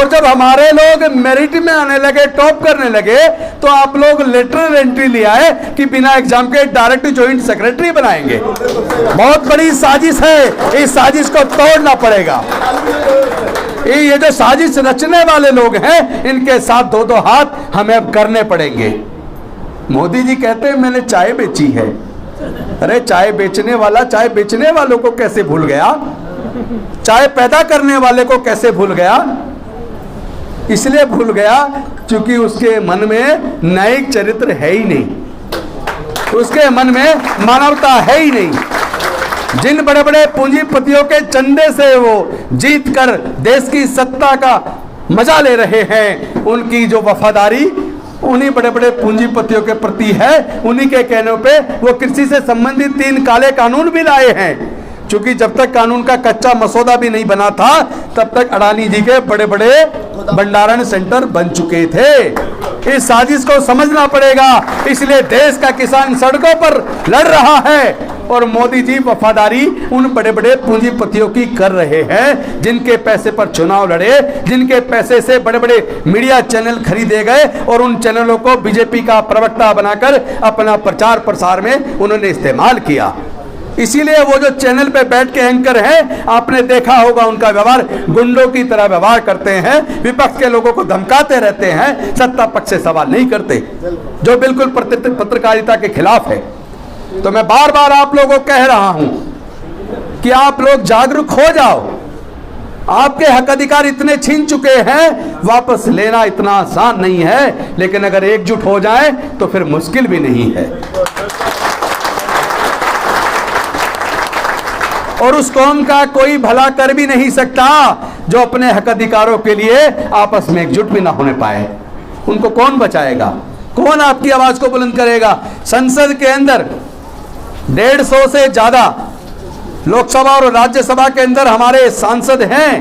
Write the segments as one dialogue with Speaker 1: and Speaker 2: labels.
Speaker 1: और जब हमारे लोग मेरिट में आने लगे, टॉप करने लगे, तो आप लोग लेटरल एंट्री ले आए कि बिना एग्जाम के डायरेक्ट ज्वाइंट सेक्रेटरी बनाएंगे। बहुत बड़ी साजिश है, इस साजिश को तोड़ना पड़ेगा। ये जो साजिश रचने वाले लोग हैं, इनके साथ दो दो हाथ हमें अब करने पड़ेंगे। मोदी जी कहते हैं मैंने चाय बेची है। अरे चाय बेचने वाला चाय बेचने वालों को कैसे भूल गया? चाय पैदा करने वाले को कैसे भूल गया? इसलिए भूल गया क्योंकि उसके मन में न्यायिक चरित्र है ही नहीं, उसके मन में मानवता है ही नहीं। जिन बड़े बड़े पूंजीपतियों के चंदे से वो जीत कर देश की सत्ता का मजा ले रहे हैं, उनकी जो वफादारी उन्हीं बड़े बड़े पूंजीपतियों के प्रति है। उन्हीं के कहने पे वो कृषि से संबंधित 3 काले कानून भी लाए हैं, क्योंकि जब तक कानून का कच्चा मसौदा भी नहीं बना था, तब तक अडानी जी के बड़े बड़े भंडारण सेंटर बन चुके थे। इस साजिश को समझना पड़ेगा। इसलिए देश का किसान सड़कों पर लड़ रहा है और मोदी जी वफादारी उन बड़े बड़े पूंजीपतियों की कर रहे हैं, जिनके पैसे पर चुनाव लड़े, जिनके पैसे से बड़े बड़े मीडिया चैनल खरीदे गए और उन चैनलों को बीजेपी का प्रवक्ता बनाकर अपना प्रचार प्रसार में उन्होंने इस्तेमाल किया। इसीलिए वो जो चैनल पे बैठ के एंकर हैं, आपने देखा होगा उनका व्यवहार गुंडों की तरह व्यवहार करते हैं, विपक्ष के लोगों को धमकाते रहते हैं, सत्ता पक्ष से सवाल नहीं करते, जो बिल्कुल पत्रकारिता के खिलाफ है। तो मैं बार बार आप लोगों को कह रहा हूं कि आप लोग जागरूक हो जाओ। आपके हक अधिकार इतने छीन चुके हैं, वापस लेना इतना आसान नहीं है, लेकिन अगर एकजुट हो जाए तो फिर मुश्किल भी नहीं है। और उस कौम का कोई भला कर भी नहीं सकता जो अपने हक अधिकारों के लिए आपस में एकजुट भी ना होने पाए। उनको कौन बचाएगा? कौन आपकी आवाज को बुलंद करेगा? संसद के अंदर 150 से ज्यादा लोकसभा और राज्यसभा के अंदर हमारे सांसद हैं,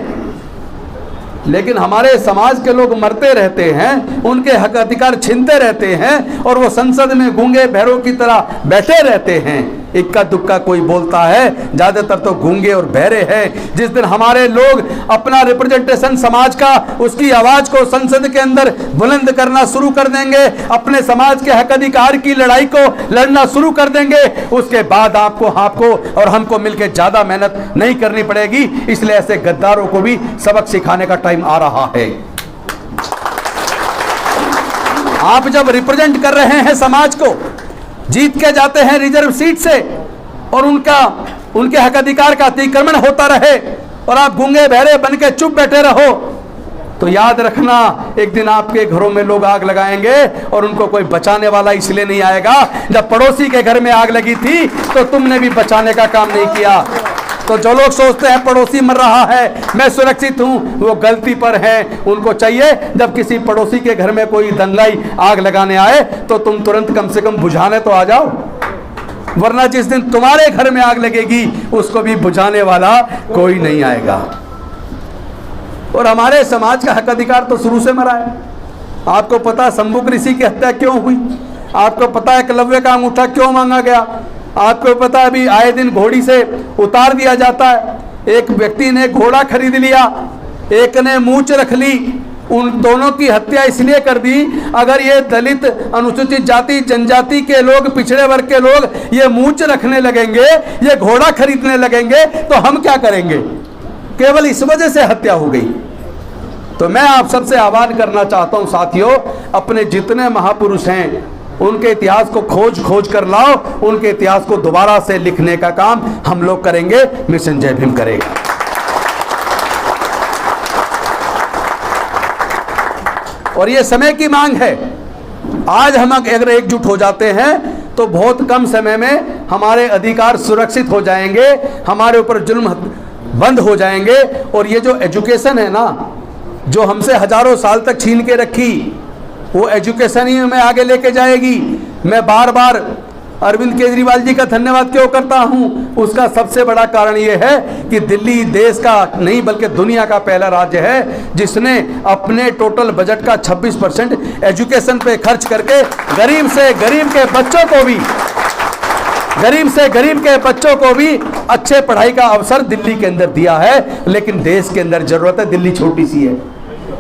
Speaker 1: लेकिन हमारे समाज के लोग मरते रहते हैं, उनके हक अधिकार छीनते रहते हैं और वो संसद में गूंगे बहरों की तरह बैठे रहते हैं। इक्का दुक्का कोई बोलता है, ज्यादातर तो गूंगे और बहरे हैं। जिस दिन हमारे लोग अपना रिप्रेजेंटेशन समाज का, उसकी आवाज को संसद के अंदर बुलंद करना शुरू कर देंगे, अपने समाज के हक अधिकार की लड़ाई को लड़ना शुरू कर देंगे, उसके बाद आपको और हमको मिलकर ज्यादा मेहनत नहीं करनी पड़ेगी। इसलिए ऐसे गद्दारों को भी सबक सिखाने का टाइम आ रहा है। आप जब रिप्रेजेंट कर रहे हैं समाज को, जीत के जाते हैं रिजर्व सीट से और उनके हक अधिकार का अतिक्रमण होता रहे और आप गूंगे बहरे बन के चुप बैठे रहो, तो याद रखना एक दिन आपके घरों में लोग आग लगाएंगे और उनको कोई बचाने वाला इसलिए नहीं आएगा। जब पड़ोसी के घर में आग लगी थी तो तुमने भी बचाने का काम नहीं किया। तो जो लोग सोचते हैं पड़ोसी मर रहा है, मैं सुरक्षित हूं, वो गलती पर है। उनको चाहिए जब किसी पड़ोसी के घर में कोई दंगाई आग लगाने आए तो तुम तुरंत कम से कम बुझाने तो आ जाओ, वरना जिस दिन तुम्हारे घर में आग लगेगी उसको भी बुझाने वाला कोई नहीं आएगा। और हमारे समाज का हक अधिकार तो शुरू से मरा है। आपको पता शंभुक ऋषि की हत्या क्यों हुई? आपको पता है एकलव्य का अंगूठा क्यों मांगा गया? आपको पता है अभी आए दिन घोड़ी से उतार दिया जाता है। एक व्यक्ति ने घोड़ा खरीद लिया, एक ने मूंछ रख ली। उन दोनों की हत्या इसलिए कर दी, अगर ये दलित, अनुसूचित जाति, जनजाति के लोग, पिछड़े वर्ग के लोग ये मूंछ रखने लगेंगे, ये घोड़ा खरीदने लगेंगे तो हम क्या करेंगे? केवल इस वजह से हत्या हो गई। तो मैं आप सबसे आह्वान करना चाहता हूं साथियों, अपने जितने महापुरुष हैं उनके इतिहास को खोज कर लाओ, उनके इतिहास को दोबारा से लिखने का काम हम लोग करेंगे। मिशन जय भीम करेगा। और ये समय की मांग है। आज हम अगर एकजुट हो जाते हैं तो बहुत कम समय में हमारे अधिकार सुरक्षित हो जाएंगे, हमारे ऊपर जुल्म बंद हो जाएंगे। और ये जो एजुकेशन है ना, जो हमसे हजारों साल तक छीन के रखी, वो एजुकेशन ही हमें आगे लेके जाएगी। मैं बार बार अरविंद केजरीवाल जी का धन्यवाद क्यों करता हूं? उसका सबसे बड़ा कारण ये है कि दिल्ली देश का नहीं बल्कि दुनिया का पहला राज्य है जिसने अपने टोटल बजट का 26% एजुकेशन पे खर्च करके गरीब से गरीब के बच्चों को भी अच्छे पढ़ाई का अवसर दिल्ली के अंदर दिया है। लेकिन देश के अंदर जरूरत है, दिल्ली छोटी सी है,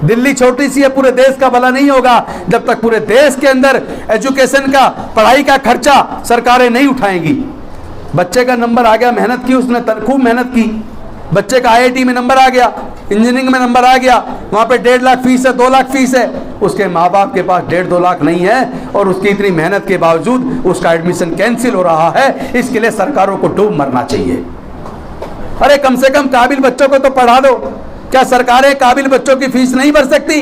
Speaker 1: दिल्ली छोटी सी है, पूरे देश का भला नहीं होगा जब तक पूरे देश के अंदर एजुकेशन का, पढ़ाई का खर्चा सरकारें नहीं उठाएंगी। बच्चे का नंबर आ गया, मेहनत की उसने, खूब मेहनत की, बच्चे का IIT में नंबर आ गया, इंजीनियरिंग में नंबर आ गया, वहाँ पे 1.5 लाख फीस है, 2 लाख फीस है, उसके माँ बाप के पास 1.5-2 लाख नहीं है और उसकी इतनी मेहनत के बावजूद उसका एडमिशन कैंसिल हो रहा है। इसके लिए सरकारों को डूब मरना चाहिए। अरे कम से कम काबिल बच्चों को तो पढ़ा दो। क्या सरकारें काबिल बच्चों की फीस नहीं भर सकती?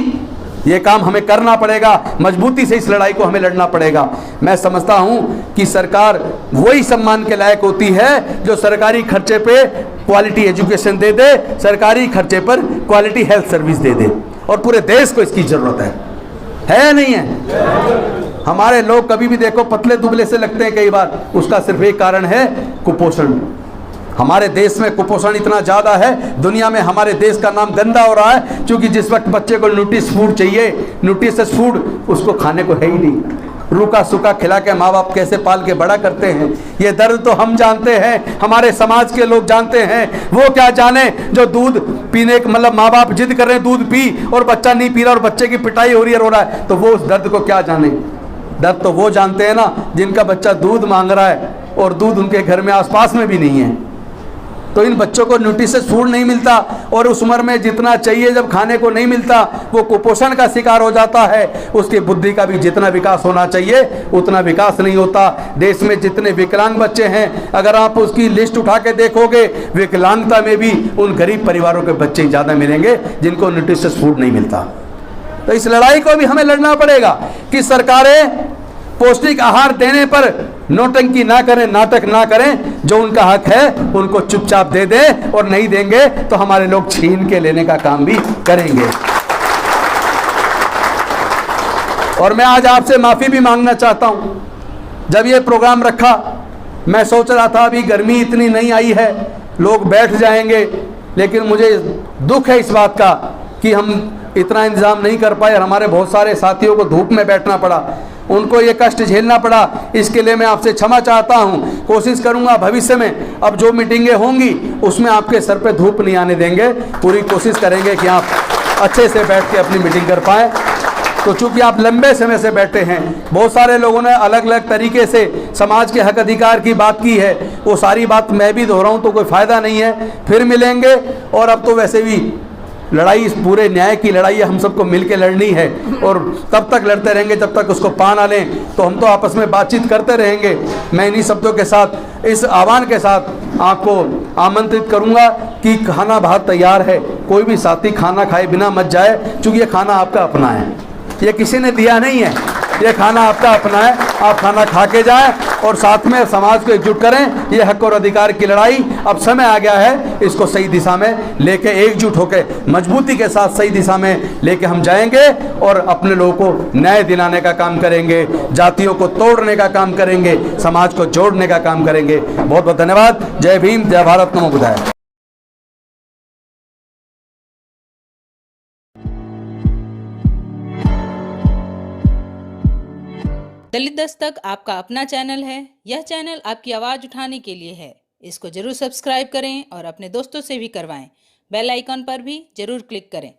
Speaker 1: ये काम हमें करना पड़ेगा, मजबूती से इस लड़ाई को हमें लड़ना पड़ेगा। मैं समझता हूं कि सरकार वही सम्मान के लायक होती है जो सरकारी खर्चे पे क्वालिटी एजुकेशन दे दे, सरकारी खर्चे पर क्वालिटी हेल्थ सर्विस दे दे, और पूरे देश को इसकी जरूरत है नहीं है? हमारे लोग कभी भी देखो पतले दुबले से लगते हैं कई बार, उसका सिर्फ एक कारण है कुपोषण। हमारे देश में कुपोषण इतना ज़्यादा है, दुनिया में हमारे देश का नाम गंदा हो रहा है, क्योंकि जिस वक्त बच्चे को न्यूट्रिश फूड चाहिए, न्यूट्रिशियस फूड उसको खाने को है ही नहीं। रूखा सूखा खिला के माँ बाप कैसे पाल के बड़ा करते हैं, ये दर्द तो हम जानते हैं, हमारे समाज के लोग जानते हैं। वो क्या जाने जो दूध पीने का, मतलब माँ बाप जिद कर रहे हैं दूध पी और बच्चा नहीं पी रहा और बच्चे की पिटाई हो रही है, रो रहा है, तो वो उस दर्द को क्या जाने। दर्द तो वो जानते हैं ना जिनका बच्चा दूध मांग रहा है और दूध उनके घर में आसपास में भी नहीं है। तो इन बच्चों को न्यूट्रिशियस फूड नहीं मिलता और उस उम्र में जितना चाहिए जब खाने को नहीं मिलता, वो कुपोषण का शिकार हो जाता है। उसकी बुद्धि का भी जितना विकास होना चाहिए उतना विकास नहीं होता। देश में जितने विकलांग बच्चे हैं, अगर आप उसकी लिस्ट उठा के देखोगे, विकलांगता में भी उन गरीब परिवारों के बच्चे ज़्यादा मिलेंगे जिनको न्यूट्रिशियस फूड नहीं मिलता। तो इस लड़ाई को भी हमें लड़ना पड़ेगा कि सरकारें पौष्टिक आहार देने पर नौटंकी ना करें, नाटक ना करें। जो उनका हक है उनको चुपचाप दे दें, और नहीं देंगे तो हमारे लोग छीन के लेने का काम भी करेंगे। और मैं आज आपसे माफ़ी भी मांगना चाहता हूं। जब ये प्रोग्राम रखा, मैं सोच रहा था अभी गर्मी इतनी नहीं आई है, लोग बैठ जाएंगे, लेकिन मुझे दुख है इस बात का कि हम इतना इंतज़ाम नहीं कर पाए और हमारे बहुत सारे साथियों को धूप में बैठना पड़ा, उनको ये कष्ट झेलना पड़ा। इसके लिए मैं आपसे क्षमा चाहता हूँ। कोशिश करूँगा भविष्य में अब जो मीटिंगें होंगी उसमें आपके सर पे धूप नहीं आने देंगे, पूरी कोशिश करेंगे कि आप अच्छे से बैठ के अपनी मीटिंग कर पाएँ। तो चूँकि आप लंबे समय से बैठे हैं, बहुत सारे लोगों ने अलग अलग तरीके से समाज के हक अधिकार की बात की है, वो सारी बात मैं भी दोहराऊँ तो कोई फ़ायदा नहीं है। फिर मिलेंगे, और अब तो वैसे भी लड़ाई, इस पूरे न्याय की लड़ाई हम सबको मिलके लड़नी है, और तब तक लड़ते रहेंगे जब तक उसको पा ना लें। तो हम तो आपस में बातचीत करते रहेंगे। मैं इन्हीं शब्दों के साथ, इस आह्वान के साथ आपको आमंत्रित करूंगा कि खाना बहुत तैयार है, कोई भी साथी खाना खाए बिना मत जाए, क्योंकि ये खाना आपका अपना है, ये किसी ने दिया नहीं है, ये खाना आपका अपना है। आप खाना खा के जाएं और साथ में समाज को एकजुट करें। ये हक और अधिकार की लड़ाई अब समय आ गया है, इसको सही दिशा में लेके, एकजुट होकर मजबूती के साथ सही दिशा में लेके हम जाएंगे और अपने लोगों को न्याय दिलाने का काम करेंगे, जातियों को तोड़ने का काम करेंगे, समाज को जोड़ने का काम करेंगे। बहुत बहुत धन्यवाद। जय भीम, जय भारत, नमो बुद्धाय।
Speaker 2: दलित दस्तक आपका अपना चैनल है। यह चैनल आपकी आवाज़ उठाने के लिए है। इसको जरूर सब्सक्राइब करें और अपने दोस्तों से भी करवाएं। बेल आइकॉन पर भी जरूर क्लिक करें।